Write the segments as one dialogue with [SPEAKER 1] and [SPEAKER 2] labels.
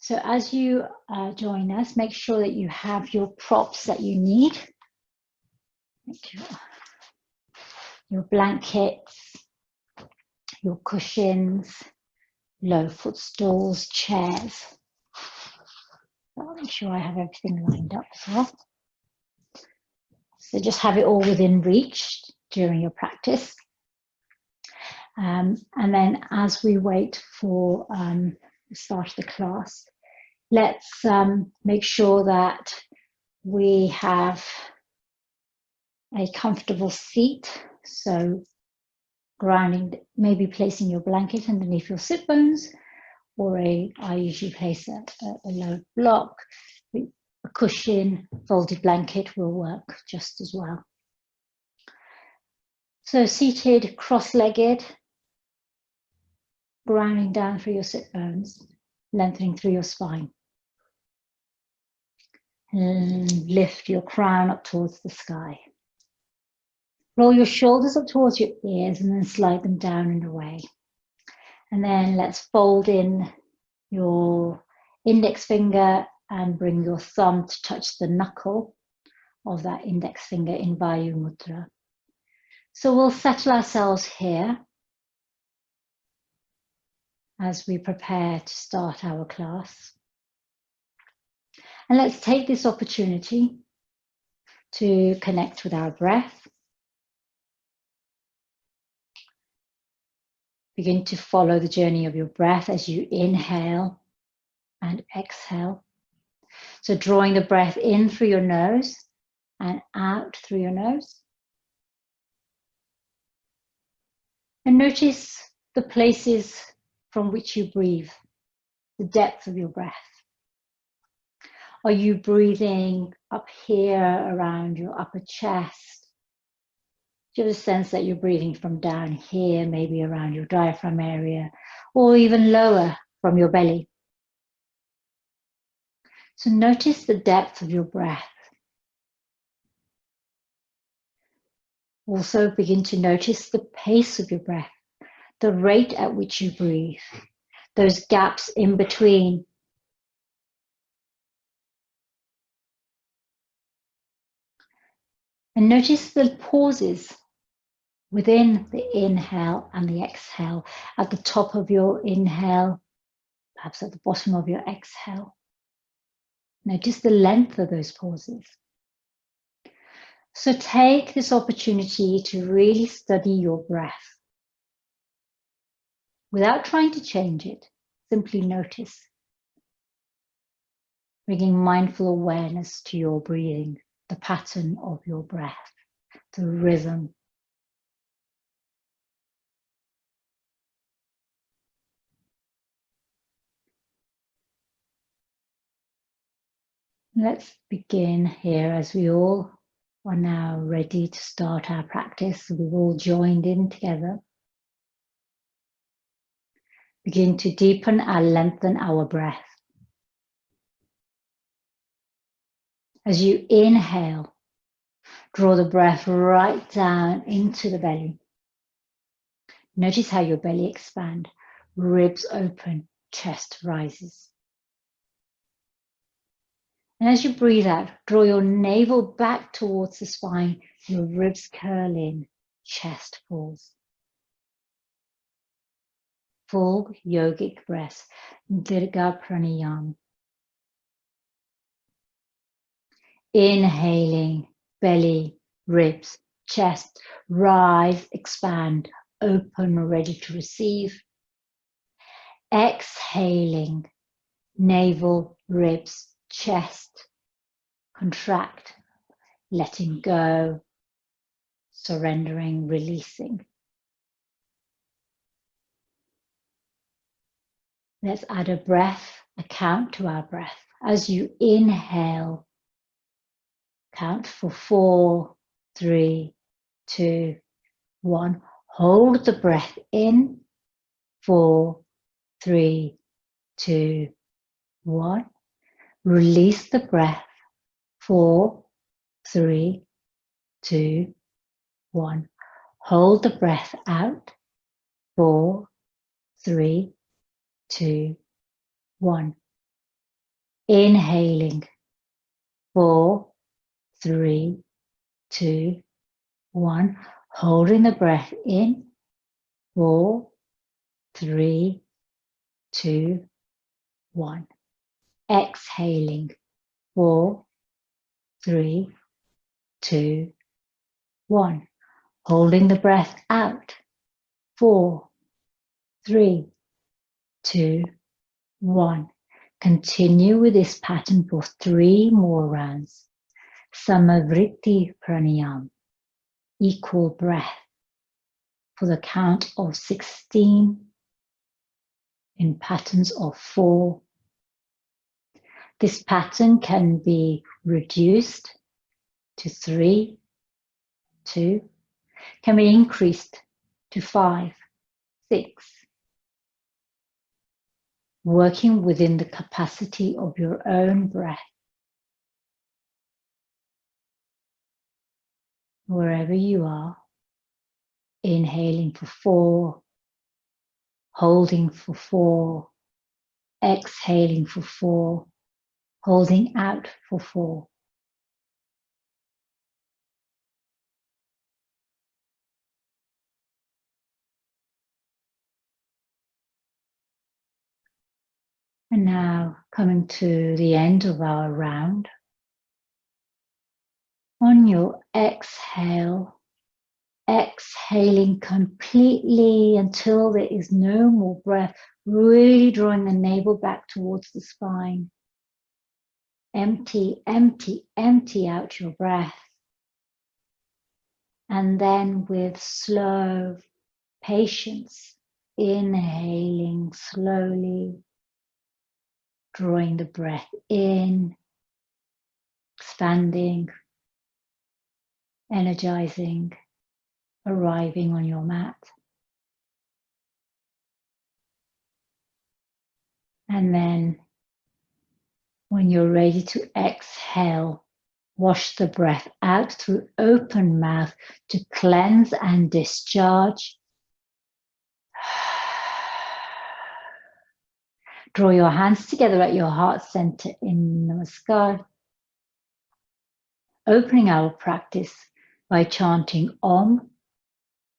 [SPEAKER 1] So as you join us, make sure that you have your props that you need. Your blankets, your cushions, low footstools, chairs. I'll make sure I have everything lined up as well. So just have it all within reach during your practice. And then as we wait for the start of the class, let's make sure that we have a comfortable seat. So grounding, maybe placing your blanket underneath your sit bones, or I usually place a low block. A cushion, folded blanket will work just as well. So seated, cross-legged, grounding down through your sit bones, lengthening through your spine. And lift your crown up towards the sky. Roll your shoulders up towards your ears and then slide them down and away. And then let's fold in your index finger and bring your thumb to touch the knuckle of that index finger in Vayu Mudra. So we'll settle ourselves here as we prepare to start our class. And let's take this opportunity to connect with our breath. Begin to follow the journey of your breath as you inhale and exhale. So drawing the breath in through your nose and out through your nose. And notice the places from which you breathe, the depth of your breath. Are you breathing up here around your upper chest? Do you have a sense that you're breathing from down here, maybe around your diaphragm area, or even lower from your belly? So notice the depth of your breath. Also begin to notice the pace of your breath, the rate at which you breathe, those gaps in between. And notice the pauses within the inhale and the exhale, at the top of your inhale, perhaps at the bottom of your exhale. Notice the length of those pauses. So take this opportunity to really study your breath. Without trying to change it, simply notice. Bringing mindful awareness to your breathing, the pattern of your breath, the rhythm. Let's begin here as we all are now ready to start our practice. We've all joined in together. Begin to deepen and lengthen our breath. As you inhale, draw the breath right down into the belly. Notice how your belly expands, ribs open, chest rises. And as you breathe out, draw your navel back towards the spine, your ribs curl in, chest falls. Full yogic breath, Dirga Pranayama. Inhaling, belly, ribs, chest, rise, expand, open, ready to receive. Exhaling, navel, ribs, chest, contract, letting go, surrendering, releasing. Let's add a breath, a count to our breath. As you inhale, count for 4, 3, 2, 1. Hold the breath in. 4, 3, 2, 1. Release the breath. 4, 3, 2, 1. Hold the breath out. 4, 3, 2, 1. Inhaling. 4, 3, 2, 1. Holding the breath in. 4, 3, 2, 1. Exhaling. 4, 3, 2, 1. Holding the breath out. 4, 3, 2, 1. Continue with this pattern for 3 more rounds. Samavritti pranayam. Equal breath for the count of 16 in patterns of 4. This pattern can be reduced to 3, 2, can be increased to 5, 6. Working within the capacity of your own breath. Wherever you are, inhaling for 4, holding for 4, exhaling for 4, holding out for 4. And now coming to the end of our round. On your exhale, exhaling completely until there is no more breath, really drawing the navel back towards the spine. Empty, empty, empty out your breath. And then with slow patience, inhaling slowly, drawing the breath in, expanding, energizing, arriving on your mat. And then when you're ready to exhale, wash the breath out through open mouth to cleanse and discharge. Draw your hands together at your heart center in Namaskar. Opening our practice by chanting Om,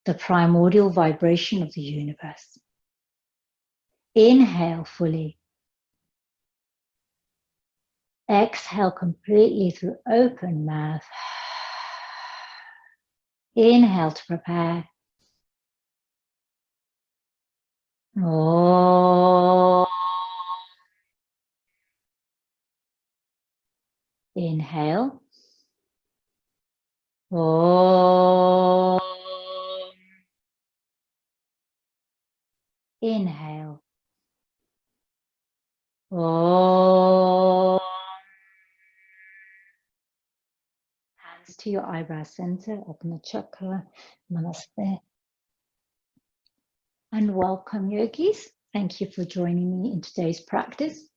[SPEAKER 1] the primordial vibration of the universe. Inhale fully. Exhale completely through open mouth. Inhale to prepare. Om. Inhale. Om. Inhale. Om. Hands to your eyebrow center, open the chakra. Namaste. And welcome, yogis. Thank you for joining me in today's practice.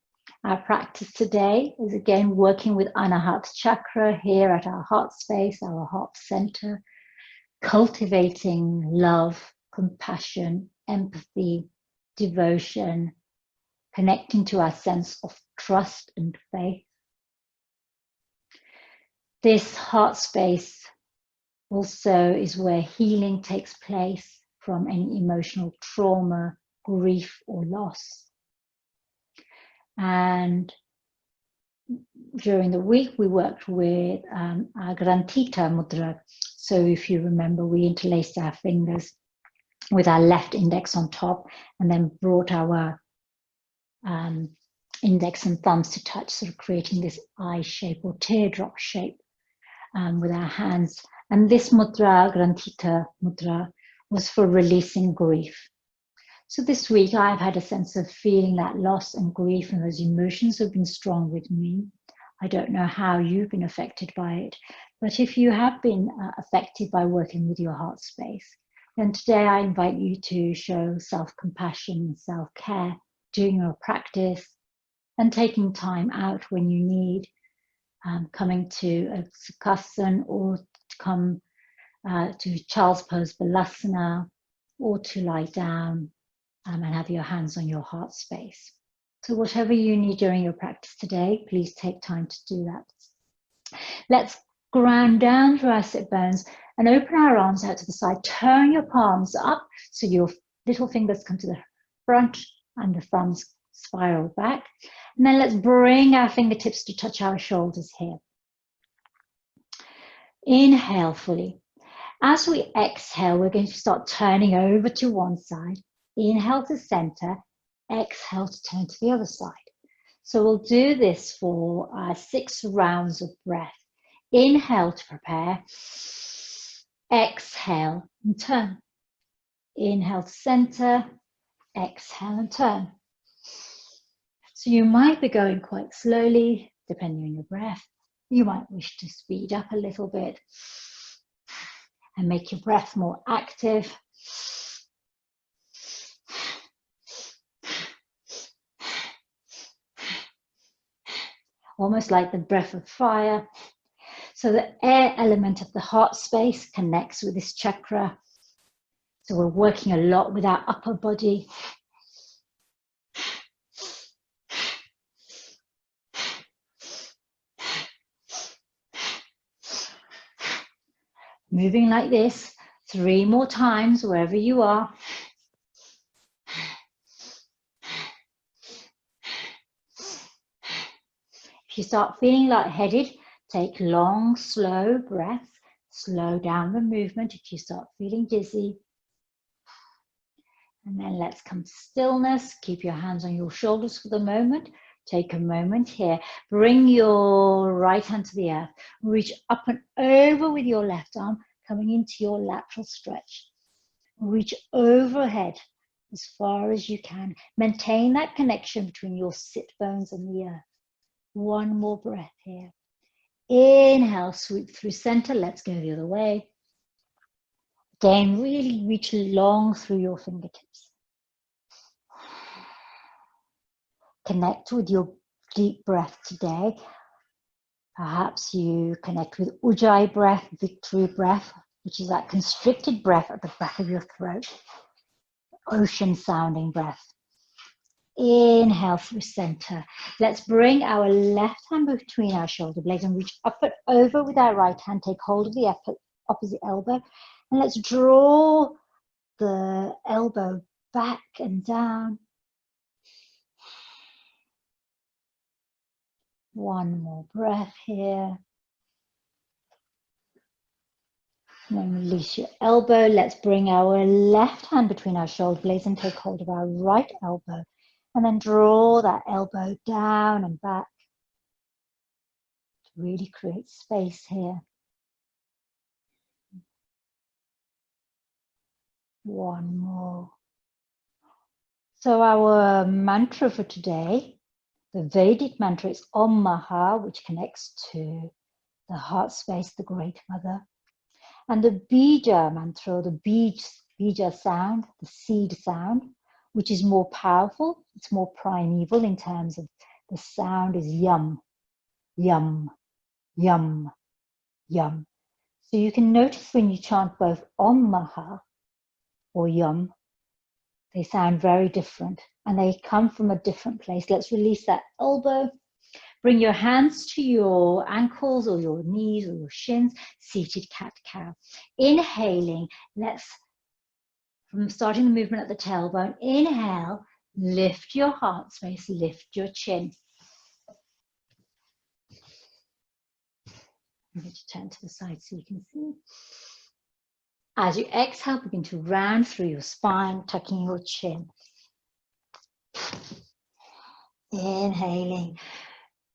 [SPEAKER 1] Our practice today is again working with Anahata Chakra here at our heart space, our heart center, cultivating love, compassion, empathy, devotion, connecting to our sense of trust and faith. This heart space also is where healing takes place from any emotional trauma, grief, or loss. And during the week, we worked with our Anahata Mudra. So if you remember, we interlaced our fingers with our left index on top and then brought our index and thumbs to touch, sort of creating this eye shape or teardrop shape with our hands. And this mudra, Anahata Mudra, was for releasing grief. So this week I've had a sense of feeling that loss and grief, and those emotions have been strong with me. I don't know how you've been affected by it, but if you have been affected by working with your heart space, then today I invite you to show self-compassion and self-care, doing your practice and taking time out when you need, coming to a Sukhasana or to come to Child's Pose Balasana, or to lie down and have your hands on your heart space. So whatever you need during your practice today, please take time to do that. Let's ground down through our sit bones and open our arms out to the side. Turn your palms up so your little fingers come to the front and the thumbs spiral back. And then let's bring our fingertips to touch our shoulders here. Inhale fully. As we exhale, we're going to start turning over to one side. Inhale to center, exhale to turn to the other side. So we'll do this for 6 rounds of breath. Inhale to prepare, exhale and turn. Inhale to center, exhale and turn. So you might be going quite slowly, depending on your breath. You might wish to speed up a little bit and make your breath more active. Almost like the breath of fire. So the air element of the heart space connects with this chakra. So we're working a lot with our upper body. Moving like this 3 more times wherever you are. If you start feeling lightheaded, take long, slow breaths. Slow down the movement if you start feeling dizzy. And then let's come to stillness. Keep your hands on your shoulders for the moment. Take a moment here. Bring your right hand to the earth. Reach up and over with your left arm, coming into your lateral stretch. Reach overhead as far as you can. Maintain that connection between your sit bones and the earth. One more breath here. Inhale, sweep through center. Let's go the other way. Again, really reach long through your fingertips. Connect with your deep breath today. Perhaps you connect with Ujjayi breath, victory breath, which is that constricted breath at the back of your throat. Ocean sounding breath. Inhale through center. Let's bring our left hand between our shoulder blades and reach up and over with our right hand. Take hold of the opposite elbow. And let's draw the elbow back and down. One more breath here. And then release your elbow. Let's bring our left hand between our shoulder blades and take hold of our right elbow. And then draw that elbow down and back to really create space here. One more. So our mantra for today, the Vedic mantra is Om Maha, which connects to the heart space, the Great Mother. And the Bija mantra, the Bija sound, the seed sound, which is more powerful, it's more primeval in terms of the sound is yum, yum, yum, yum. So you can notice when you chant both Om Maha or yum, they sound very different and they come from a different place. Let's release that elbow. Bring your hands to your ankles or your knees or your shins, seated cat-cow. Inhaling, let's, from starting the movement at the tailbone, inhale, lift your heart space, lift your chin. I'm going to turn to the side so you can see. As you exhale, begin to round through your spine, tucking your chin. Inhaling,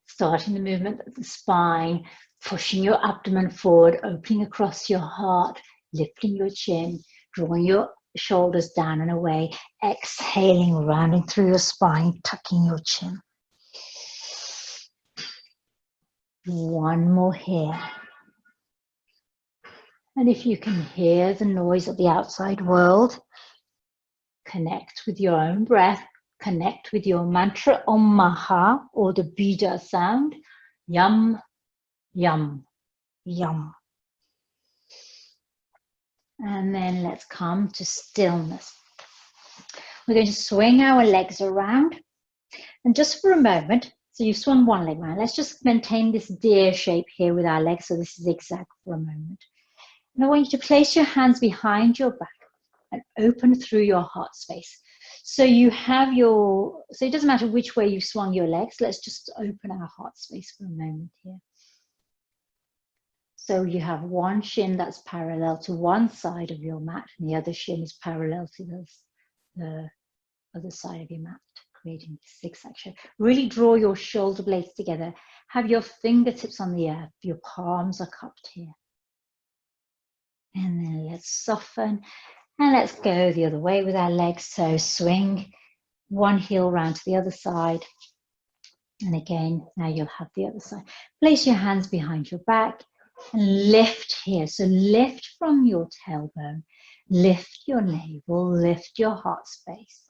[SPEAKER 1] starting the movement at the spine, pushing your abdomen forward, opening across your heart, lifting your chin, drawing your shoulders down and away. Exhaling, rounding through your spine, tucking your chin. One more here. And if you can hear the noise of the outside world, connect with your own breath, connect with your mantra Om Maha or the Bija sound, yum, yum, yum. And then let's come to stillness. We're going to swing our legs around And just for a moment, so you've swung one leg around, let's just maintain this deer shape here with our legs, so this is zigzag for a moment. And I want you to place your hands behind your back and open through your heart space. So you have so it doesn't matter which way you've swung your legs, let's just open our heart space for a moment here. So you have one shin that's parallel to one side of your mat, and the other shin is parallel to the other side of your mat, creating this zigzag shape. Really draw your shoulder blades together. Have your fingertips on the earth. Your palms are cupped here. And then let's soften. And let's go the other way with our legs. So swing one heel round to the other side. And again, now you'll have the other side. Place your hands behind your back and lift here. So lift from your tailbone, lift your navel, lift your heart space.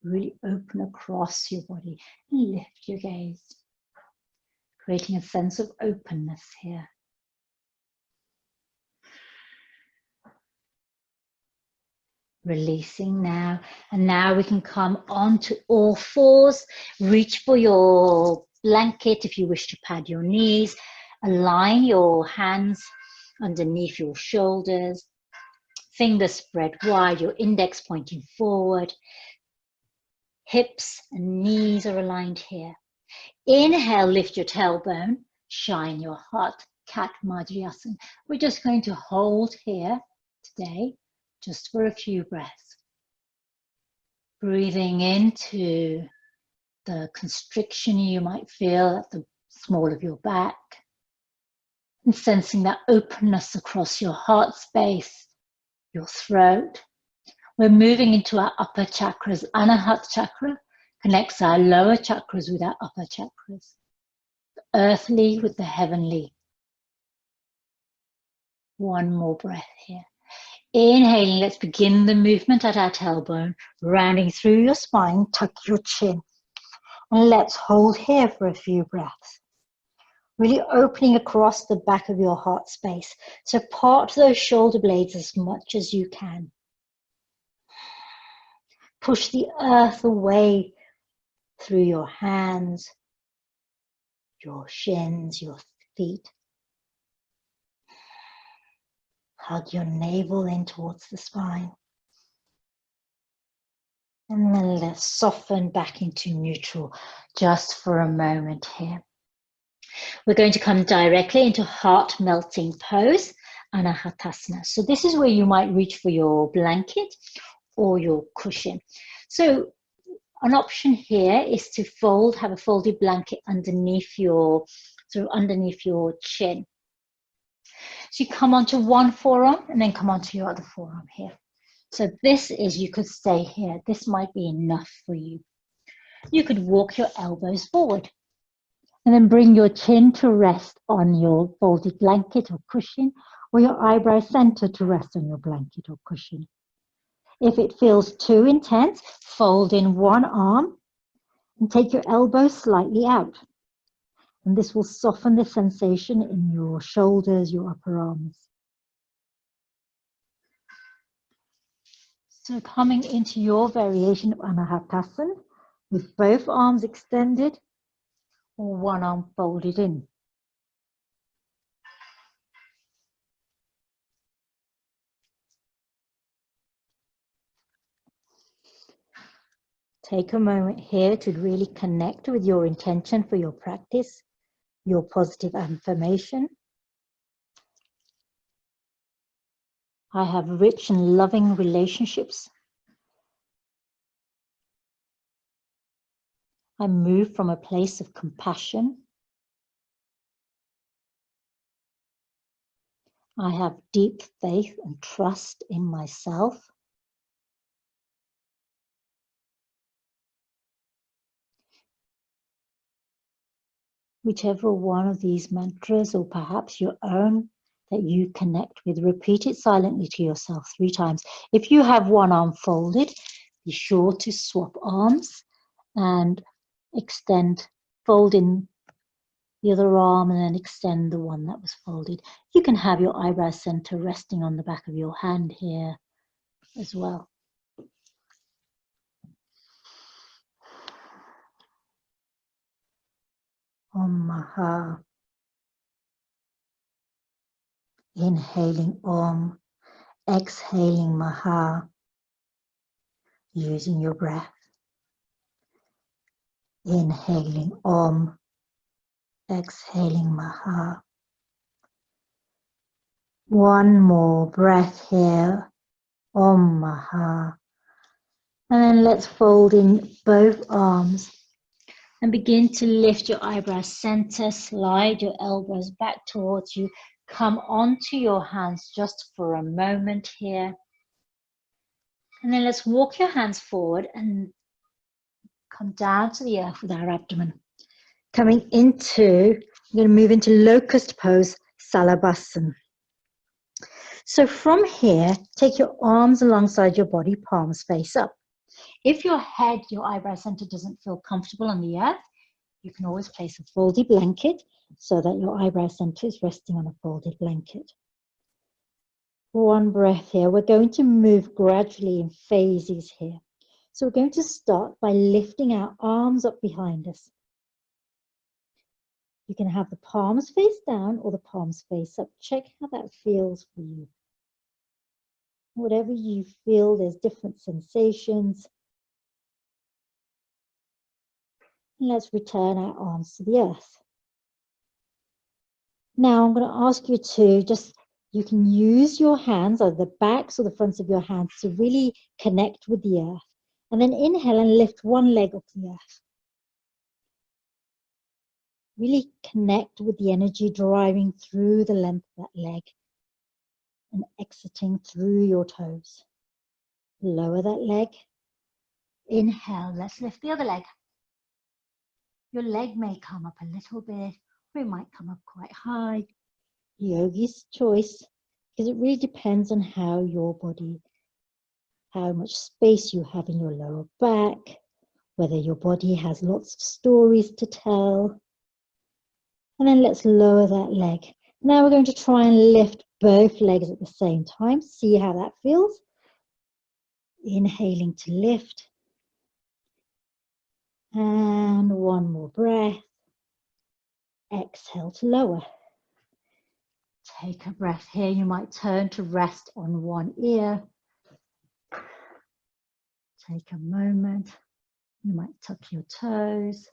[SPEAKER 1] Really open across your body and lift your gaze, creating a sense of openness here. Releasing now, and now we can come onto all fours. Reach for your blanket if you wish to pad your knees. Align your hands underneath your shoulders. Fingers spread wide, your index pointing forward. Hips and knees are aligned here. Inhale, lift your tailbone, shine your heart, Cat Madhyasana. We're just going to hold here today, just for a few breaths. Breathing into the constriction you might feel at the small of your back, and sensing that openness across your heart space, your throat. We're moving into our upper chakras. Anahata Chakra connects our lower chakras with our upper chakras. The earthly with the heavenly. One more breath here. Inhaling, let's begin the movement at our tailbone, rounding through your spine, tuck your chin. And let's hold here for a few breaths. Really opening across the back of your heart space. So part those shoulder blades as much as you can. Push the earth away through your hands, your shins, your feet. Hug your navel in towards the spine. And then let's soften back into neutral just for a moment here. We're going to come directly into heart melting pose, Anahatasana. So this is where you might reach for your blanket or your cushion. So an option here is to have a folded blanket underneath your chin. So you come onto one forearm and then come onto your other forearm here. So this is, you could stay here. This might be enough for you. You could walk your elbows forward and then bring your chin to rest on your folded blanket or cushion, or your eyebrow center to rest on your blanket or cushion. If it feels too intense, fold in one arm and take your elbows slightly out. And this will soften the sensation in your shoulders, your upper arms. So coming into your variation of Anahatasana with both arms extended or one arm folded in. Take a moment here to really connect with your intention for your practice, your positive affirmation. I have rich and loving relationships. I move from a place of compassion. I have deep faith and trust in myself. Whichever one of these mantras, or perhaps your own, that you connect with, repeat it silently to yourself 3 times. If you have one arm folded, be sure to swap arms and fold in the other arm and then extend the one that was folded. You can have your eyebrow center resting on the back of your hand here as well. Om Maha. Inhaling Om, exhaling Maha, using your breath. Inhaling Om, exhaling Maha. One more breath here, Om Maha. And then let's fold in both arms and begin to lift your eyebrows center, slide your elbows back towards you. Come onto your hands just for a moment here. And then let's walk your hands forward and come down to the earth with our abdomen. Coming into, we're going to move into locust pose, Salabhasana. So from here, take your arms alongside your body, palms face up. If your head, your eyebrow center doesn't feel comfortable on the earth, you can always place a folded blanket so that your eyebrow center is resting on a folded blanket. One breath here. We're going to move gradually in phases here. So we're going to start by lifting our arms up behind us. You can have the palms face down or the palms face up. Check how that feels for you. Whatever you feel, there's different sensations. And let's return our arms to the earth. Now I'm going to ask you to you can use your hands, either the backs or the fronts of your hands, to really connect with the earth. And then inhale and lift one leg up the earth. Really connect with the energy driving through the length of that leg and exiting through your toes. Lower that leg. Inhale, let's lift the other leg. Your leg may come up a little bit, or it might come up quite high. Yogi's choice, because it really depends on how your body, how much space you have in your lower back, whether your body has lots of stories to tell. And then let's lower that leg. Now we're going to try and lift both legs at the same time. See how that feels. Inhaling to lift. And one more breath. Exhale to lower. Take a breath here. You might turn to rest on one ear. Take a moment. You might tuck your toes.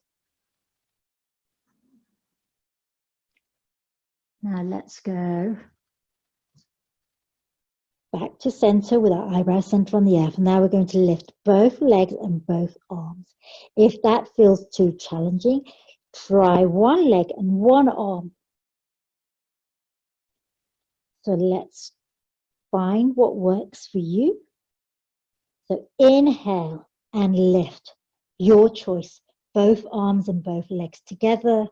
[SPEAKER 1] Now let's go back to center with our eyebrow center on the earth. And now we're going to lift both legs and both arms. If that feels too challenging, try one leg and one arm. So let's find what works for you. So inhale and lift. Your choice. Both arms and both legs together,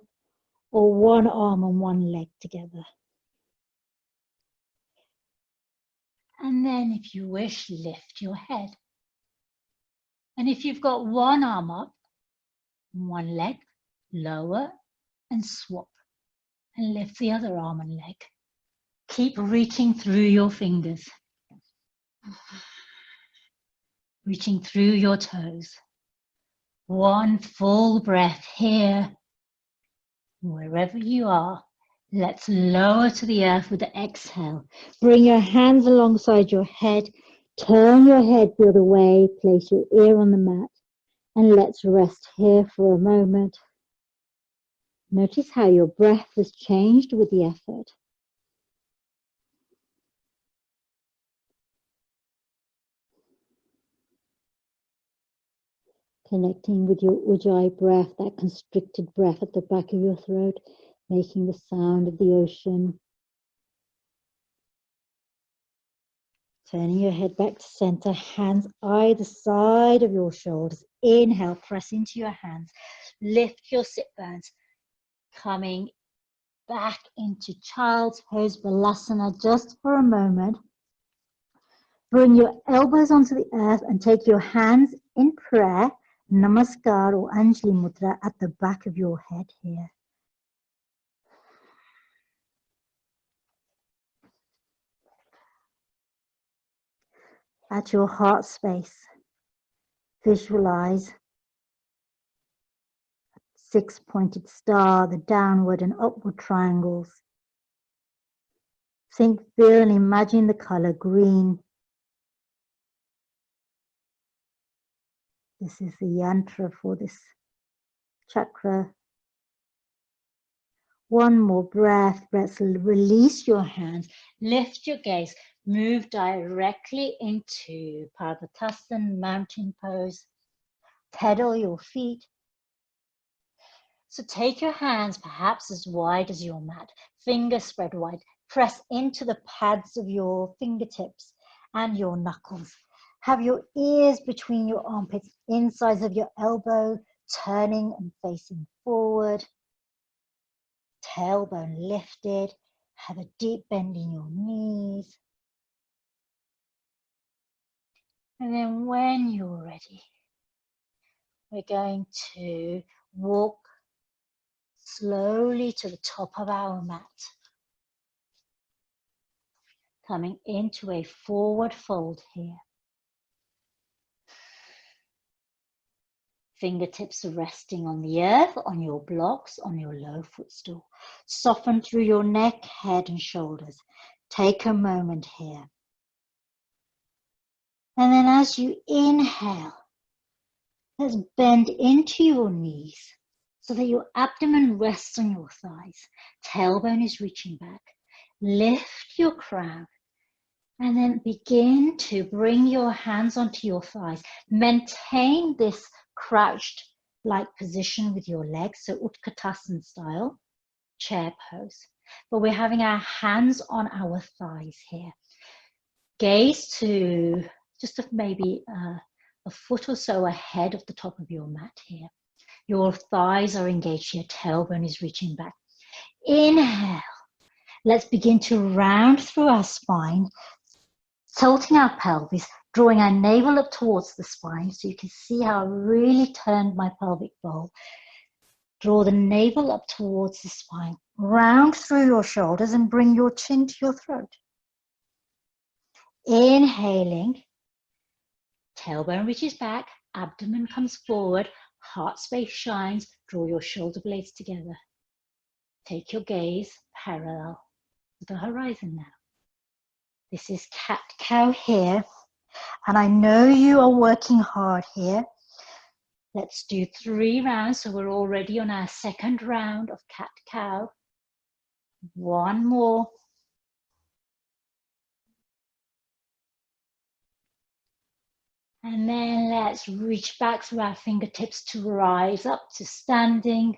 [SPEAKER 1] or one arm and one leg together. And then if you wish, lift your head. And if you've got one arm up, one leg, lower and swap. And lift the other arm and leg. Keep reaching through your fingers. Reaching through your toes. One full breath here. Wherever you are, let's lower to the earth with the exhale. Bring your hands alongside your head. Turn your head the other way. Place your ear on the mat. And let's rest here for a moment. Notice how your breath has changed with the effort. Connecting with your Ujjayi breath, that constricted breath at the back of your throat, making the sound of the ocean. Turning your head back to center, hands either side of your shoulders. Inhale, press into your hands. Lift your sit bones. Coming back into child's pose, Balasana, just for a moment. Bring your elbows onto the earth and take your hands in prayer, Namaskar or Anjali Mudra, at the back of your head here. At your heart space, visualize 6-pointed star, the downward and upward triangles. Think, feel, and imagine the color green. This is the yantra for this chakra. One more breath. Release your hands, lift your gaze, move directly into Parvatasana, mountain pose. Pedal your feet. So take your hands perhaps as wide as your mat, fingers spread wide. Press into the pads of your fingertips and your knuckles. Have your ears between your armpits, insides of your elbow, turning and facing forward. Tailbone lifted. Have a deep bend in your knees. And then when you're ready, we're going to walk slowly to the top of our mat. Coming into a forward fold here. Fingertips are resting on the earth, on your blocks, on your low footstool. Soften through your neck, head and shoulders. Take a moment here. And then as you inhale, let's bend into your knees so that your abdomen rests on your thighs. Tailbone is reaching back. Lift your crown. And then begin to bring your hands onto your thighs. Maintain this crouched-like position with your legs, so Utkatasana style, chair pose. But we're having our hands on our thighs here. Gaze to just maybe a foot or so ahead of the top of your mat here. Your thighs are engaged here, tailbone is reaching back. Inhale. Let's begin to round through our spine, tilting our pelvis, drawing our navel up towards the spine, so you can see how I really turned my pelvic bowl. Draw the navel up towards the spine, round through your shoulders and bring your chin to your throat. Inhaling, tailbone reaches back, abdomen comes forward, heart space shines, draw your shoulder blades together. Take your gaze parallel with the horizon now. This is cat-cow here, and I know you are working hard here. Let's do 3 rounds, so we're already on our 2nd round of cat-cow. 1 more. And then let's reach back through our fingertips to rise up to standing,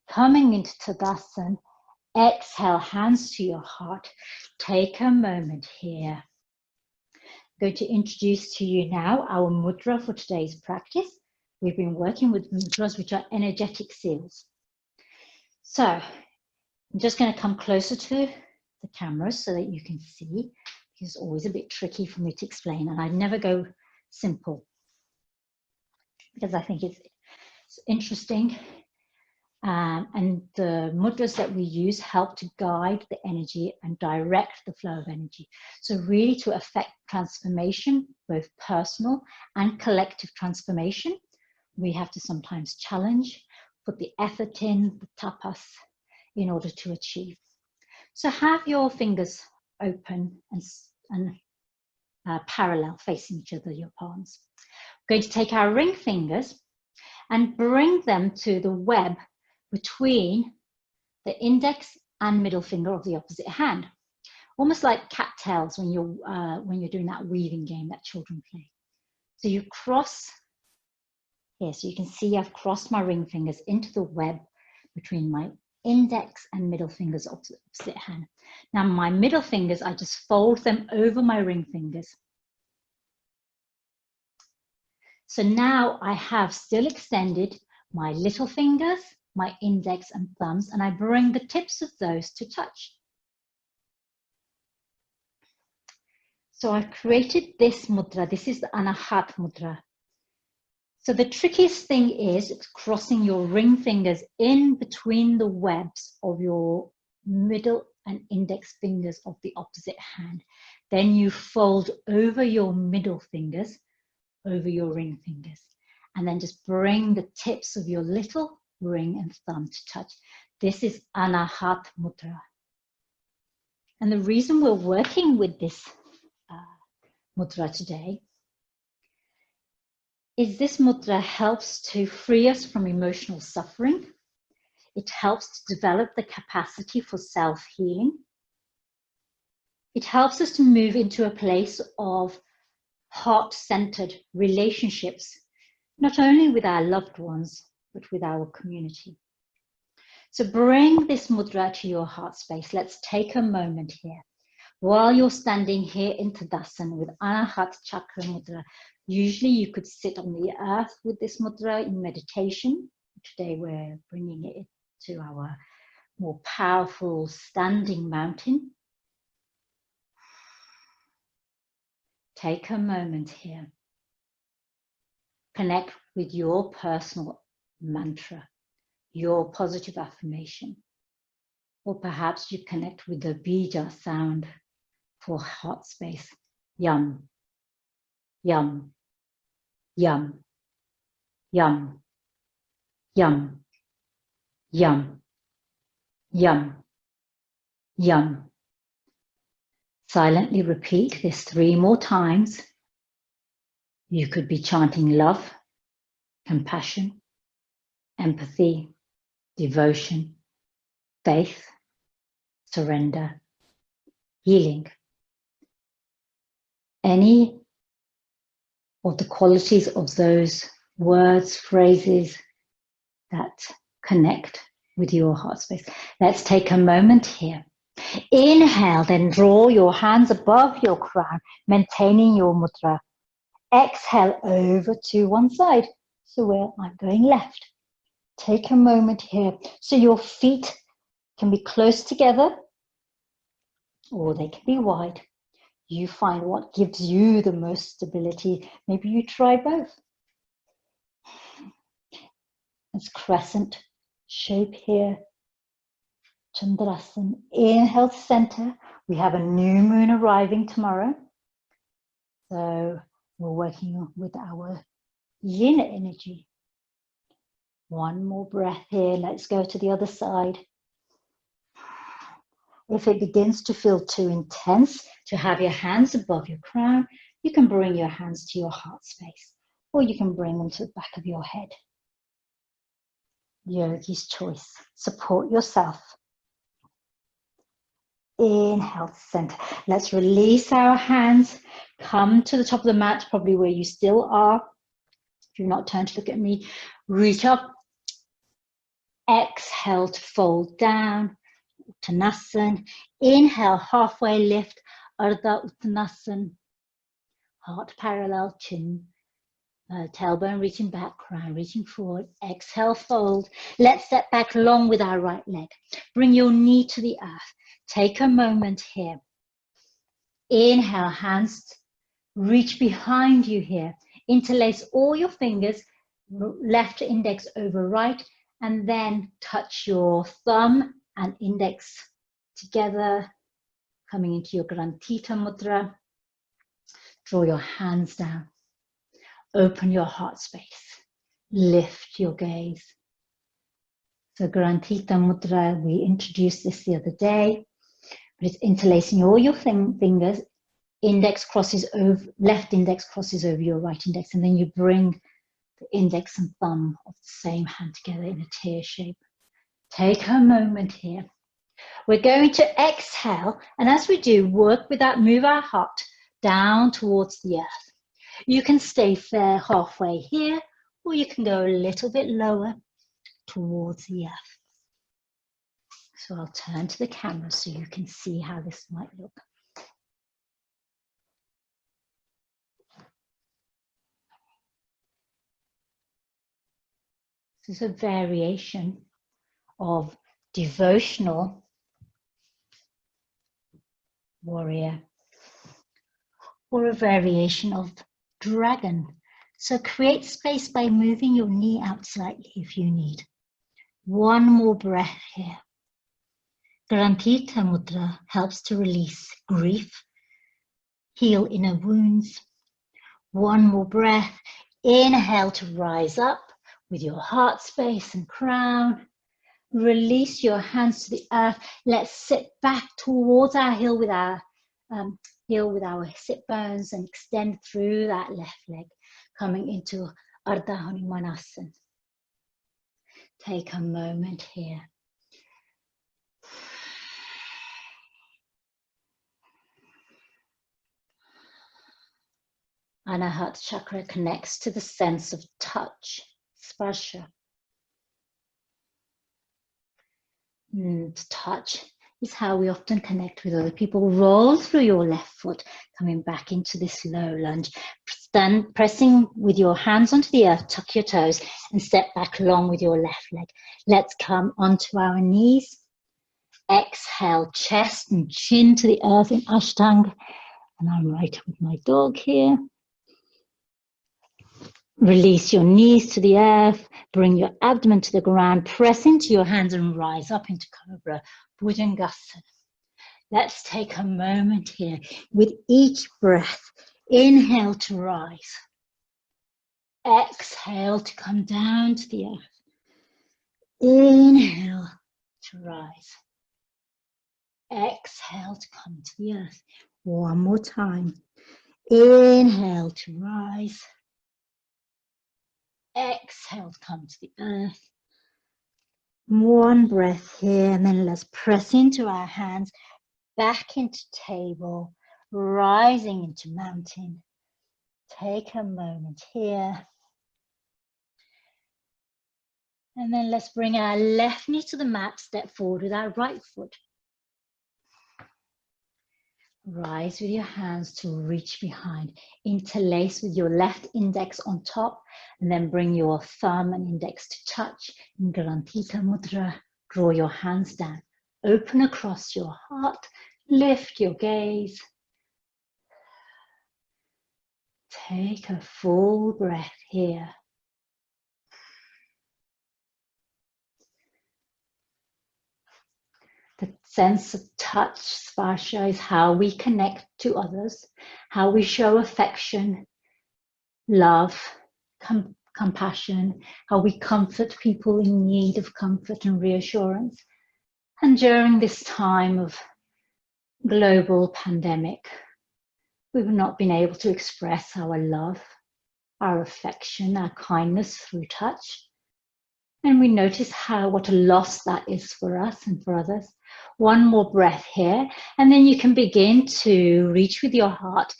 [SPEAKER 1] coming into Tadasana. Exhale, hands to your heart. Take a moment here. I'm going to introduce to you now our mudra for today's practice. We've been working with mudras, which are energetic seals. So I'm just going to come closer to the camera so that you can see. It's always a bit tricky for me to explain, and I never go simple because I think it's interesting. And the mudras that we use help to guide the energy and direct the flow of energy. So really to affect transformation, both personal and collective transformation, we have to sometimes challenge, put the effort in, the tapas, in order to achieve. So have your fingers open and parallel facing each other, your palms. We're going to take our ring fingers and bring them to the web between the index and middle finger of the opposite hand, almost like cattails when you're doing that weaving game that children play. So you cross here, so you can see I've crossed my ring fingers into the web between my index and middle fingers of the opposite hand. Now my middle fingers, I just fold them over my ring fingers. So now I have still extended my little fingers, my index and thumbs, and I bring the tips of those to touch. So I've created this mudra. This is the Anahata Mudra. So the trickiest thing is crossing your ring fingers in between the webs of your middle and index fingers of the opposite hand. Then you fold over your middle fingers, over your ring fingers, and then just bring the tips of your little ring and thumb to touch. This is Anahata Mudra. And the reason we're working with this mudra today is this mudra helps to free us from emotional suffering. It helps to develop the capacity for self-healing. It helps us to move into a place of heart-centered relationships, not only with our loved ones, but with our community. So bring this mudra to your heart space. Let's take a moment here. While you're standing here in Tadasana with Anahata Chakra mudra, usually you could sit on the earth with this mudra in meditation. Today we're bringing it to our more powerful standing mountain. Take a moment here. Connect with your personal mantra, your positive affirmation. Or perhaps you connect with the Bija sound for heart space. Yum, yum, yum, yum, yum, yum, yum, yum. Silently repeat this 3 more times. You could be chanting love, compassion, empathy, devotion, faith, surrender, healing. Any of the qualities of those words, phrases that connect with your heart space. Let's take a moment here. Inhale, then draw your hands above your crown, maintaining your mudra. Exhale over to one side. So where I'm going left. Take a moment here. So your feet can be close together or they can be wide. You find what gives you the most stability. Maybe you try both. It's crescent shape here. Chandrasana. Inhale to center. We have a new moon arriving tomorrow. So we're working with our yin energy. One more breath here. Let's go to the other side. If it begins to feel too intense to have your hands above your crown, you can bring your hands to your heart space, or you can bring them to the back of your head. Yogi's choice. Support yourself. Inhale to center. Let's release our hands. Come to the top of the mat, probably where you still are. If you're not turned to look at me, reach up. Exhale to fold down. Uttanasana. Inhale, halfway lift. Ardha Uttanasana. Heart parallel, chin. Tailbone reaching back, crown reaching forward. Exhale, fold. Let's step back long with our right leg. Bring your knee to the earth. Take a moment here. Inhale, hands reach behind you here. Interlace all your fingers, left index over right, and then touch your thumb and index together, coming into your Grantita Mudra. Draw your hands down. Open your heart space. Lift your gaze. So Grantita Mudra, we introduced this the other day, but it's interlacing all your fingers. Index crosses over, left index crosses over your right index, and then you bring the index and thumb of the same hand together in a tear shape. Take a moment here. We're going to exhale, and as we do, work with that, move our heart down towards the earth. You can stay fair halfway here, or you can go a little bit lower towards the earth. So I'll turn to the camera so you can see how this might look. This is a variation of devotional warrior or a variation of dragon. So create space by moving your knee out slightly if you need. One more breath here. Grantita Mudra helps to release grief, heal inner wounds. One more breath. Inhale to rise up. with your heart space and crown. Release your hands to the earth. Let's sit back towards our heel with our sit bones and extend through that left leg, coming into Ardha Hanumanasana. Take a moment here. Anahata Chakra connects to the sense of touch, sparsha. Touch is how we often connect with other people. Roll through your left foot, coming back into this low lunge. Stand, pressing with your hands onto the earth, tuck your toes and step back long with your left leg. Let's come onto our knees. Exhale, chest and chin to the earth in Ashtanga. And I'm right with my dog here. Release your knees to the earth, bring your abdomen to the ground, press into your hands and rise up into Cobra, Bhujangasana. Let's take a moment here with each breath. Inhale to rise. Exhale to come down to the earth. Inhale to rise. Exhale to come to the earth. One more time. Inhale to rise. Exhale to come to the earth. One breath here, and then let's press into our hands, back into table, rising into mountain. Take a moment here. And then let's bring our left knee to the mat, step forward with our right foot. Rise with your hands to reach behind. Interlace with your left index on top, and then bring your thumb and index to touch in Anahata Mudra. Draw your hands down. Open across your heart. Lift your gaze. Take a full breath here. The sense of touch, sparsha, is how we connect to others, how we show affection, love, compassion, how we comfort people in need of comfort and reassurance. And during this time of global pandemic, we've not been able to express our love, our affection, our kindness through touch. And we notice what a loss that is for us and for others. One more breath here, and then you can begin to reach with your heart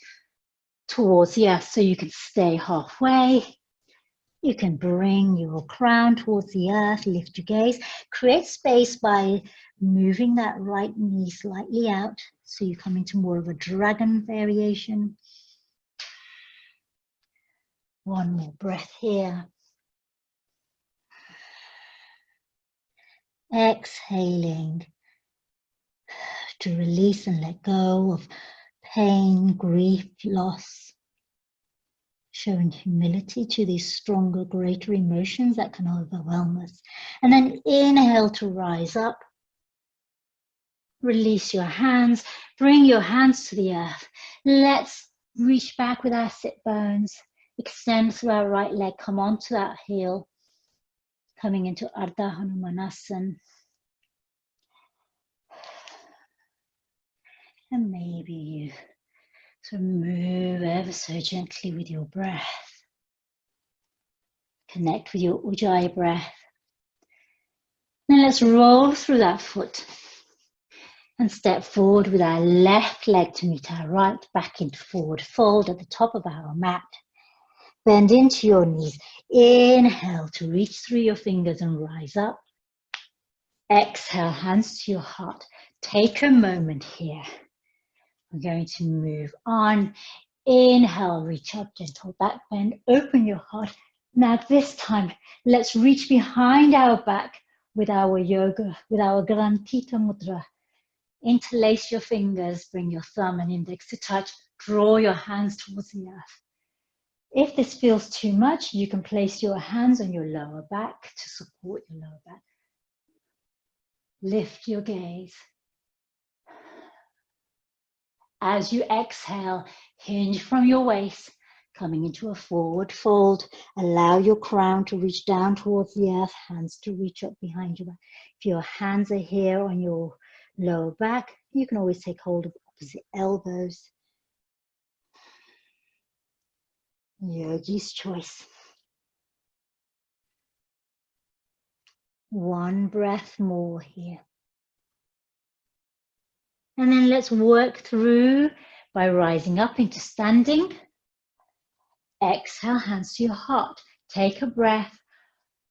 [SPEAKER 1] towards the earth, so you can stay halfway. You can bring your crown towards the earth, lift your gaze, create space by moving that right knee slightly out, so you come into more of a dragon variation. One more breath here. Exhaling to release and let go of pain, grief, loss. Showing humility to these stronger, greater emotions that can overwhelm us. And then inhale to rise up. Release your hands. Bring your hands to the earth. Let's reach back with our sit bones. Extend through our right leg. Come onto that heel. Coming into Ardha Hanumanasana. And maybe you sort of move ever so gently with your breath. Connect with your Ujjayi breath. Then let's roll through that foot and step forward with our left leg to meet our right, back into forward fold at the top of our mat. Bend into your knees. Inhale to reach through your fingers and rise up. Exhale, hands to your heart. Take a moment here. We're going to move on. Inhale, reach up, gentle back bend, open your heart. Now this time, let's reach behind our back with our yoga, with our Anahata Mudra. Interlace your fingers, bring your thumb and index to touch, draw your hands towards the earth. If this feels too much, you can place your hands on your lower back to support your lower back. Lift your gaze. As you exhale, hinge from your waist, Coming into a forward fold. Allow your crown to reach down towards the earth, hands to reach up behind your back. If your hands are here on your lower back, you can always take hold of opposite elbows. Yogi's choice. One breath more here. And then let's work through by rising up into standing. Exhale, hands to your heart. Take a breath.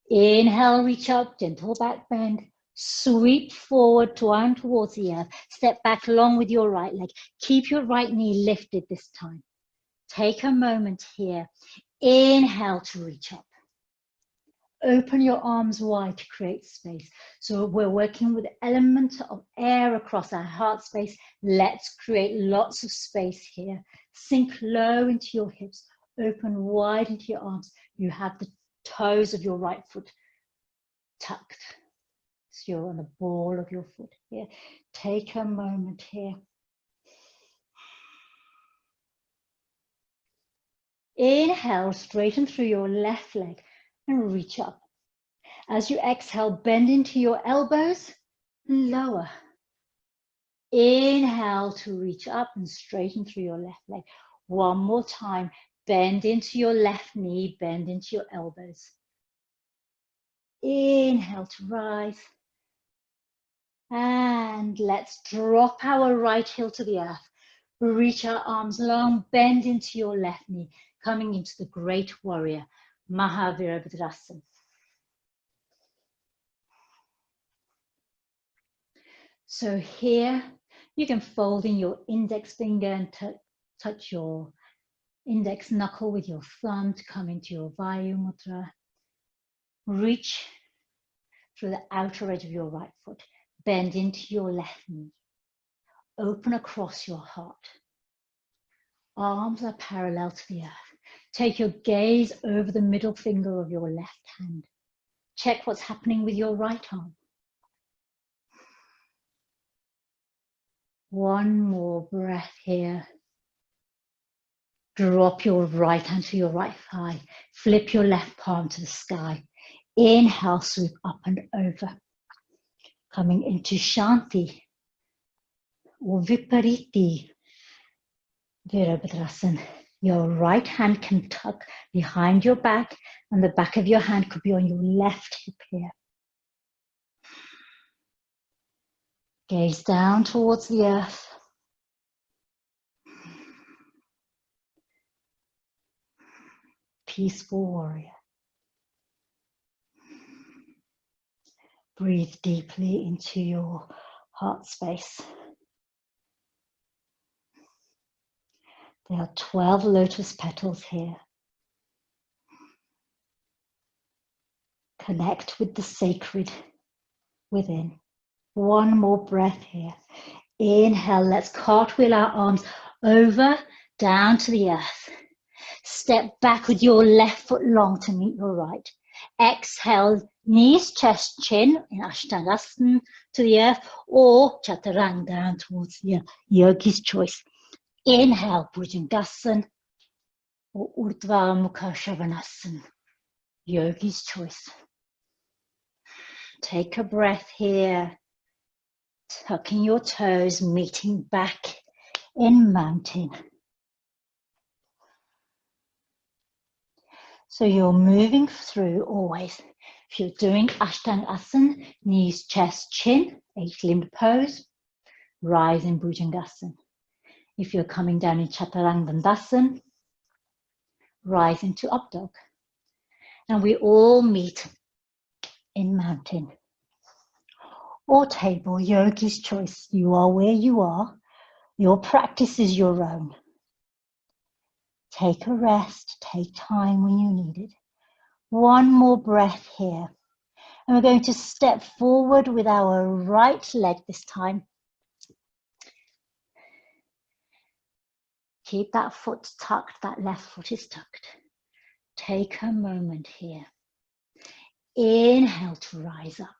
[SPEAKER 1] Inhale, reach up, gentle back bend. Sweep forward, twine towards the earth. Step back long with your right leg. Keep your right knee lifted this time. Take a moment here. Inhale to reach up. Open your arms wide to create space. So we're working with the element of air across our heart space. Let's create lots of space here. Sink low into your hips. Open wide into your arms. You have the toes of your right foot tucked. So you're on the ball of your foot here. Take a moment here. Inhale, straighten through your left leg and reach up. As you exhale, bend into your elbows and lower. Inhale to reach up and straighten through your left leg. One more time, bend into your left knee, bend into your elbows. Inhale to rise. And let's drop our right heel to the earth. Reach our arms long, bend into your left knee, coming into the great warrior, Maha. So here, you can fold in your index finger and touch your index knuckle with your thumb to come into your Vayu Mudra. Reach through the outer edge of your right foot. Bend into your left knee. Open across your heart. Arms are parallel to the earth. Take your gaze over the middle finger of your left hand. Check what's happening with your right arm. One more breath here. Drop your right hand to your right thigh. Flip your left palm to the sky. Inhale, sweep up and over. Coming into Shanti or Vipariti Virabhadra Sun. Your right hand can tuck behind your back and the back of your hand could be on your left hip here. Gaze down towards the earth. Peaceful warrior. Breathe deeply into your heart space. There are 12 lotus petals here. Connect with the sacred within. One more breath here. Inhale, let's cartwheel our arms over, down to the earth. Step back with your left foot long to meet your right. Exhale, knees, chest, chin in Ashtangasana to the earth or Chaturanga down towards the earth. Yogi's choice. Inhale, Bhujangasana or Urdhva Mukha Shavasana. Yogi's choice. Take a breath here. Tucking your toes, meeting back in mountain. So you're moving through always. If you're doing Ashtangasana, knees, chest, chin, 8-limbed pose, rise in Bhujangasana. If you're coming down in Chaturanga, rise into up dog. And we all meet in mountain. Or table, yogi's choice. You are where you are. Your practice is your own. Take a rest, take time when you need it. One more breath here. And we're going to step forward with our right leg this time. Keep that foot tucked, that left foot is tucked. Take a moment here. Inhale to rise up.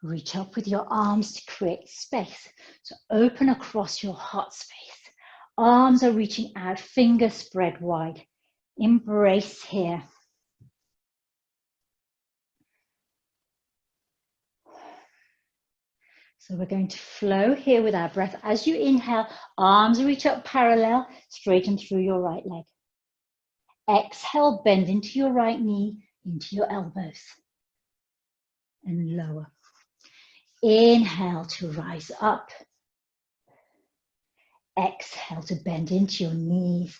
[SPEAKER 1] Reach up with your arms to create space. So open across your heart space. Arms are reaching out, fingers spread wide. Embrace here. So we're going to flow here with our breath. As you inhale, arms reach up parallel, straighten through your right leg. Exhale, bend into your right knee, into your elbows, and lower. Inhale to rise up. Exhale to bend into your knees.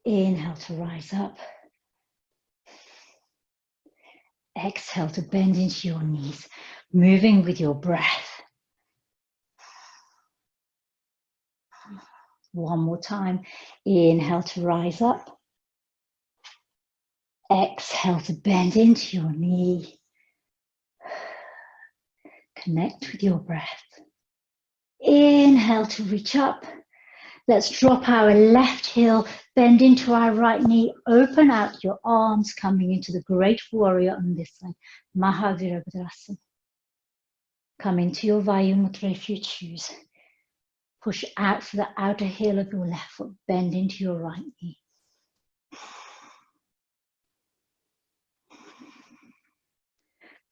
[SPEAKER 1] Inhale to rise up. Exhale to bend into your knees, moving with your breath. One more time. Inhale to rise up. Exhale to bend into your knee. Connect with your breath. Inhale to reach up. Let's drop our left heel, bend into our right knee, open out your arms, coming into the great warrior on this side. Maha. Come into your Vayu Mudra if you choose. Push out for the outer heel of your left foot, bend into your right knee.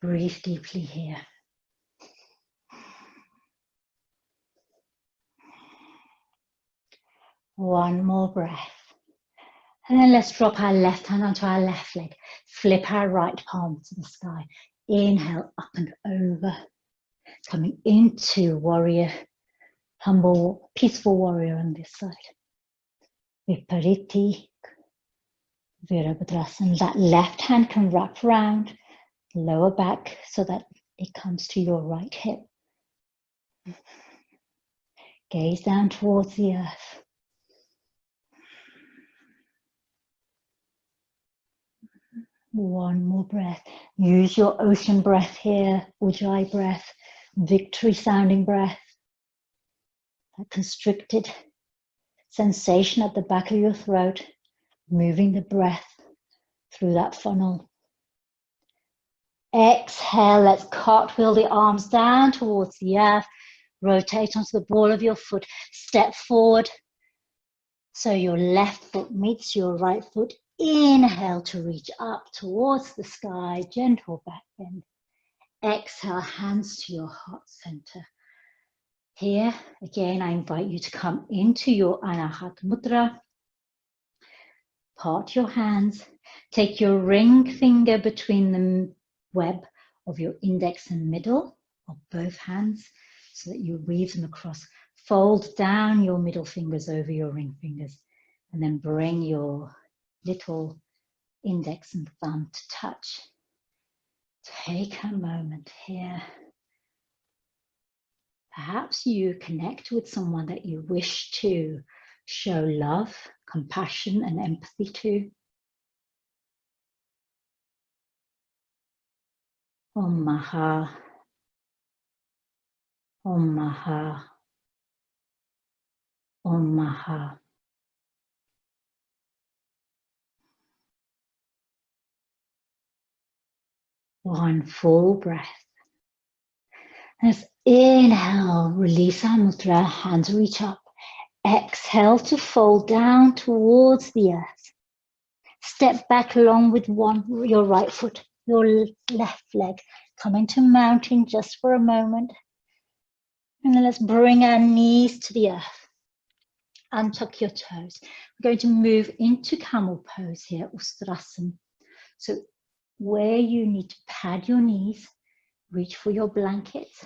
[SPEAKER 1] Breathe deeply here. One more breath. And then let's drop our left hand onto our left leg. Flip our right palm to the sky. Inhale up and over. Coming into warrior, humble, peaceful warrior on this side. Vipariti Virabhadrasana. That left hand can wrap around lower back so that it comes to your right hip. Gaze down towards the earth. One more breath. Use your ocean breath here, Ujjayi breath, victory sounding breath. That constricted sensation at the back of your throat, moving the breath through that funnel. Exhale, let's cartwheel the arms down towards the earth. Rotate onto the ball of your foot. Step forward so your left foot meets your right foot. Inhale to reach up towards the sky, gentle back bend. Exhale, hands to your heart center. Here, again, I invite you to come into your Anahata Mudra. Part your hands. Take your ring finger between the web of your index and middle of both hands so that you weave them across. Fold down your middle fingers over your ring fingers and then bring your little index and thumb to touch. Take a moment here. Perhaps you connect with someone that you wish to show love, compassion, and empathy to. Om Maha, Om Maha, Om Maha. One full breath. Let's inhale, release our mudra, hands reach up. Exhale to fold down towards the earth. Step back along with your right foot, your left leg. Come into mountain just for a moment. And then let's bring our knees to the earth. Untuck your toes. We're going to move into camel pose here, Ustrasana. So where you need to pad your knees, reach for your blanket. So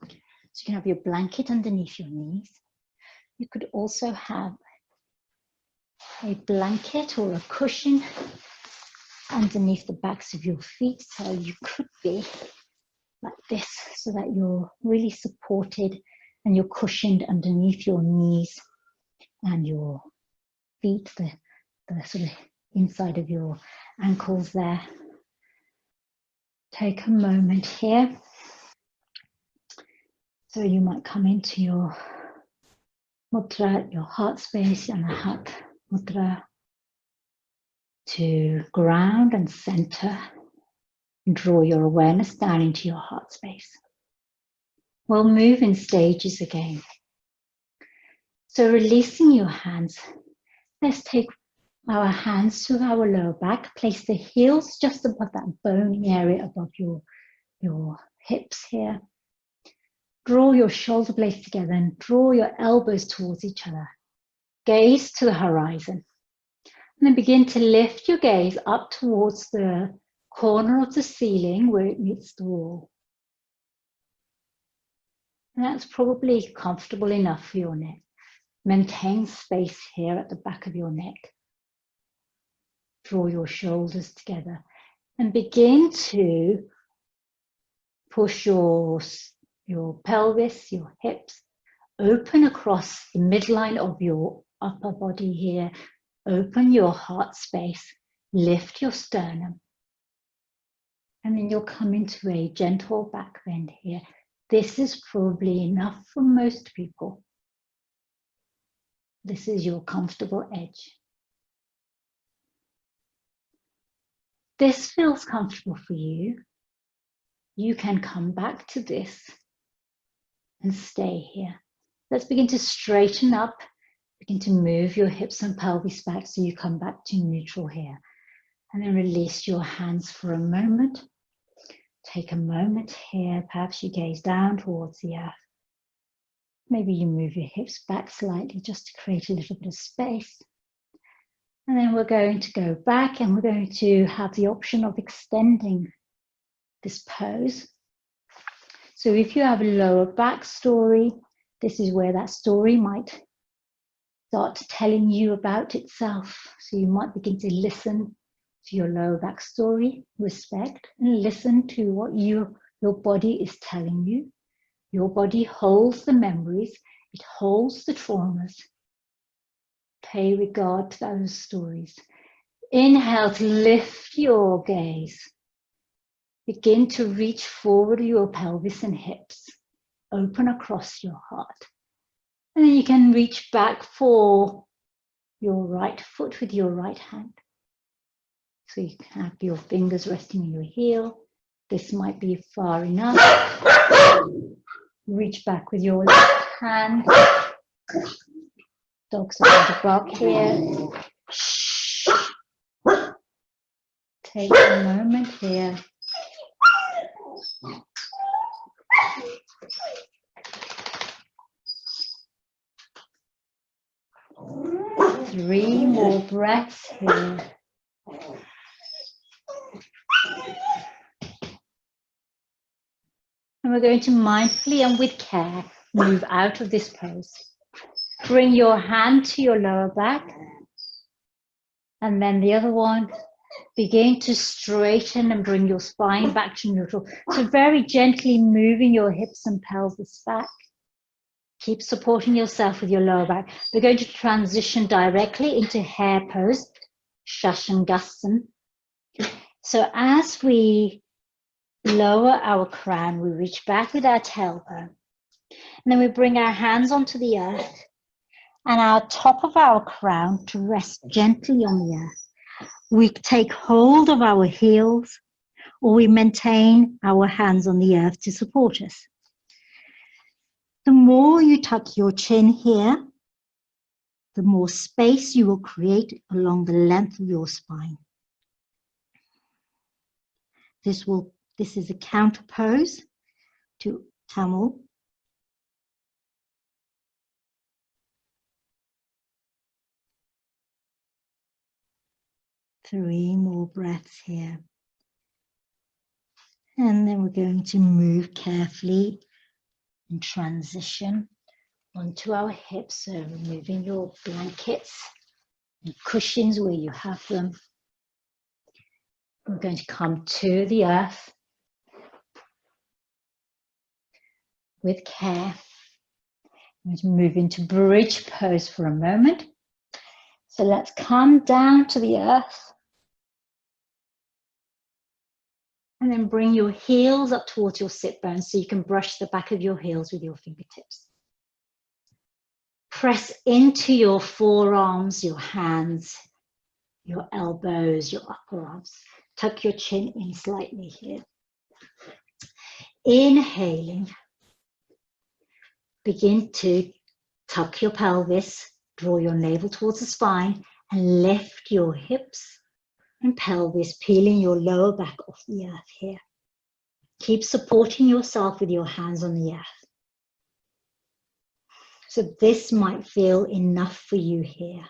[SPEAKER 1] you can have your blanket underneath your knees. You could also have a blanket or a cushion underneath the backs of your feet. So you could be like this so that you're really supported and you're cushioned underneath your knees and your feet, the sort of inside of your ankles there. Take a moment here. So you might come into your mudra, your heart space, Anahata Mudra, to ground and center and draw your awareness down into your heart space. We'll move in stages again. So releasing your hands, let's take our hands to our lower back, place the heels just above that bony area above your hips here. Draw your shoulder blades together and draw your elbows towards each other. Gaze to the horizon. And then begin to lift your gaze up towards the corner of the ceiling where it meets the wall. And that's probably comfortable enough for your neck. Maintain space here at the back of your neck. Draw your shoulders together and begin to push your pelvis, your hips, open across the midline of your upper body here. Open your heart space, lift your sternum. And then you'll come into a gentle back bend here. This is probably enough for most people. This is your comfortable edge. This feels comfortable for you. You can come back to this and stay here. Let's begin to straighten up. Begin to move your hips and pelvis back so you come back to neutral here. And then release your hands for a moment. Take a moment here. Perhaps you gaze down towards the earth. Maybe you move your hips back slightly just to create a little bit of space. And then we're going to go back and we're going to have the option of extending this pose. So if you have a lower back story, this is where that story might start telling you about itself. So you might begin to listen to your lower back story, respect, and listen to what your body is telling you. Your body holds the memories, it holds the traumas. Pay regard to those stories. Inhale to lift your gaze. Begin to reach forward your pelvis and hips. Open across your heart. And then you can reach back for your right foot with your right hand. So you can have your fingers resting on your heel. This might be far enough. Reach back with your left hand. Dogs are going to bark here. Take a moment here. Three more breaths here. And we're going to mindfully and with care move out of this pose. Bring your hand to your lower back. And then the other one. Begin to straighten and bring your spine back to neutral. So very gently moving your hips and pelvis back. Keep supporting yourself with your lower back. We're going to transition directly into hare pose, Shashangasana. So as we lower our crown, we reach back with our tailbone. And then we bring our hands onto the earth and our top of our crown to rest gently on the earth. We take hold of our heels or we maintain our hands on the earth to support us. The more you tuck your chin here, the more space you will create along the length of your spine. This is a counter pose to Tamil. Three more breaths here. And then we're going to move carefully and transition onto our hips. So removing your blankets and cushions where you have them. We're going to come to the earth with care. I'm going to move into bridge pose for a moment. So let's come down to the earth. And then bring your heels up towards your sit bones so you can brush the back of your heels with your fingertips. Press into your forearms, your hands, your elbows, your upper arms. Tuck your chin in slightly here. Inhaling. Begin to tuck your pelvis, draw your navel towards the spine, and lift your hips and pelvis, peeling your lower back off the earth here. Keep supporting yourself with your hands on the earth. So this might feel enough for you here.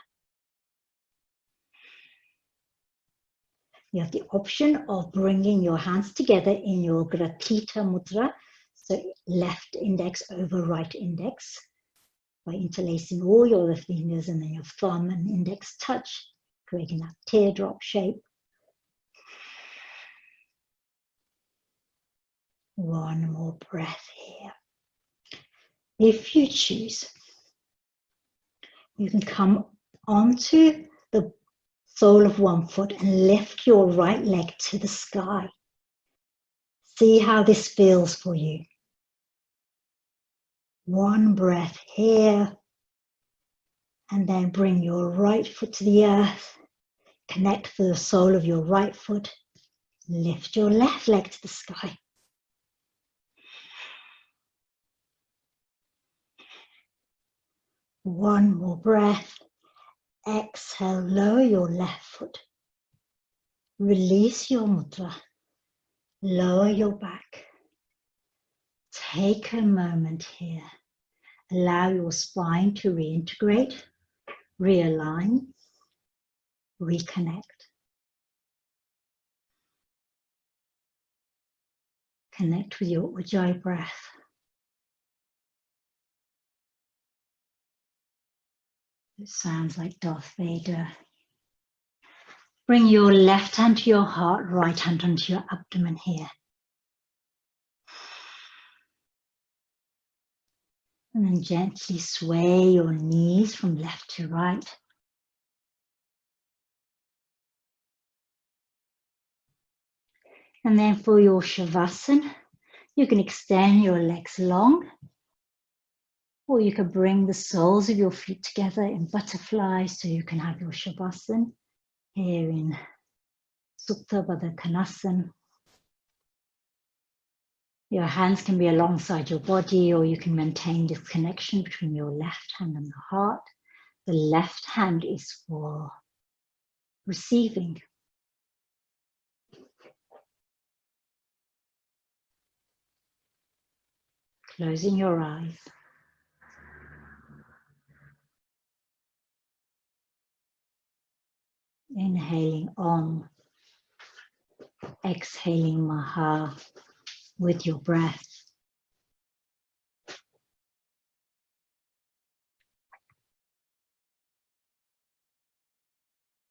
[SPEAKER 1] You have the option of bringing your hands together in your Gratita Mudra, so left index over right index, by interlacing all your other fingers, and then your thumb and index touch, creating that teardrop shape. One more breath here. If you choose, you can come onto the sole of one foot and lift your right leg to the sky. See how this feels for you. One breath here, and then bring your right foot to the earth. Connect to the sole of your right foot. Lift your left leg to the sky. One more breath. Exhale, lower your left foot. Release your mudra. Lower your back. Take a moment here. Allow your spine to reintegrate, realign, reconnect. Connect with your Ujjayi breath. It sounds like Darth Vader. Bring your left hand to your heart, right hand onto your abdomen here. And then gently sway your knees from left to right. And then for your Shavasana, you can extend your legs long, or you can bring the soles of your feet together in butterfly, so you can have your Shavasana here in Supta Baddha Konasana. Your hands can be alongside your body, or you can maintain this connection between your left hand and the heart. The left hand is for receiving. Closing your eyes. Inhaling Om. Exhaling Maha with your breath.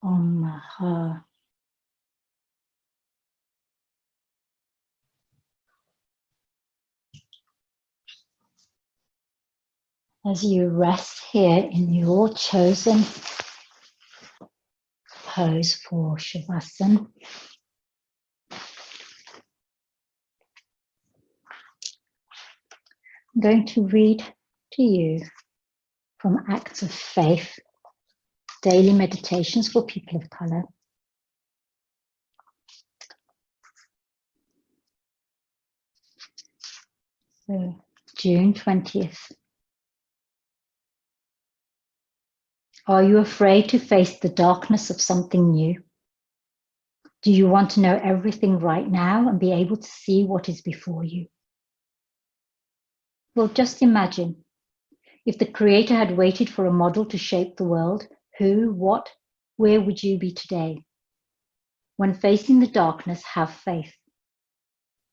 [SPEAKER 1] Om Maha. As you rest here in your chosen pose for Shavasana, I'm going to read to you from Acts of Faith, Daily Meditations for People of Color. So, June 20th. Are you afraid to face the darkness of something new? Do you want to know everything right now and be able to see what is before you? Well, just imagine if the Creator had waited for a model to shape the world, who, what, where would you be today? When facing the darkness, have faith.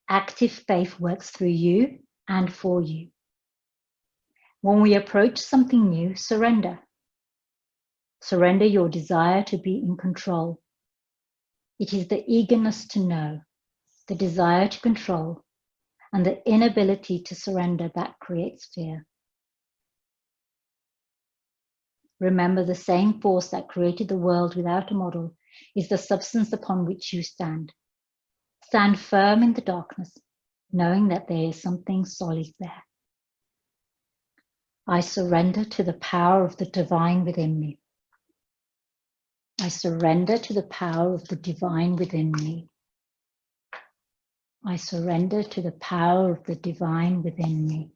[SPEAKER 1] Active faith works through you and for you. When we approach something new, surrender. Surrender your desire to be in control. It is the eagerness to know, the desire to control, and the inability to surrender that creates fear. Remember, the same force that created the world without a model is the substance upon which you stand. Stand firm in the darkness, knowing that there is something solid there. I surrender to the power of the divine within me. I surrender to the power of the divine within me. I surrender to the power of the divine within me.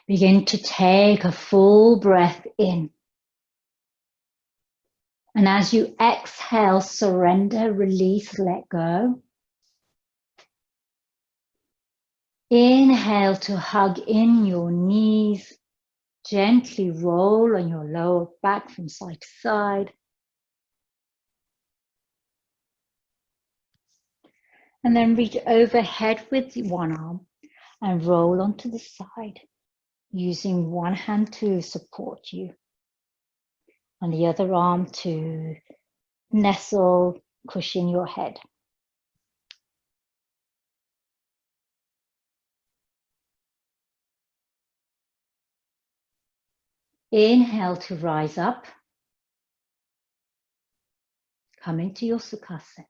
[SPEAKER 1] Begin to take a full breath in. And as you exhale, surrender, release, let go. Inhale to hug in your knees. Gently roll on your lower back from side to side. And then reach overhead with one arm and roll onto the side, using one hand to support you and the other arm to nestle, cushion your head. Inhale to rise up. Come into your Sukhasana.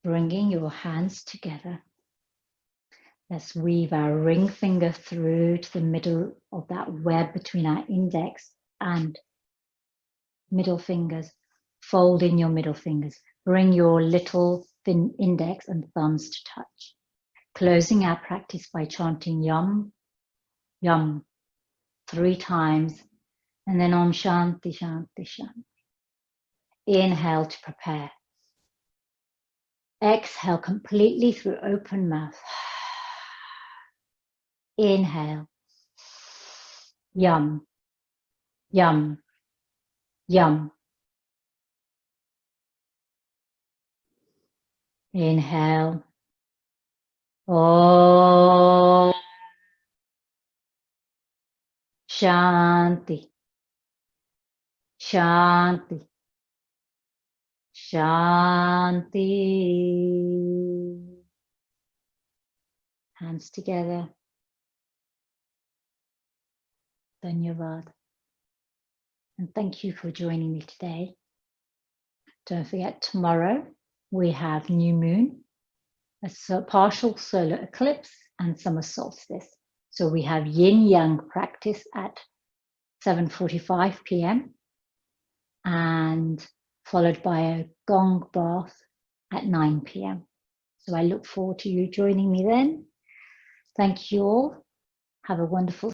[SPEAKER 1] Bringing your hands together. Let's weave our ring finger through to the middle of that web between our index and middle fingers. Fold in your middle fingers. Bring your little thin index and thumbs to touch. Closing our practice by chanting Yum, Yum 3 times, and then Om Shanti, Shanti, Shanti. Inhale to prepare. Exhale completely through open mouth. Inhale. Yum, Yum, Yum. Inhale. Om Shanti, Shanti, Shanti. Hands together. Dhanyavad. And thank you for joining me today. Don't forget, tomorrow we have new moon, a partial solar eclipse, and summer solstice. So we have yin-yang practice at 7:45 p.m. and followed by a gong bath at 9 p.m. So I look forward to you joining me then. Thank you all. Have a wonderful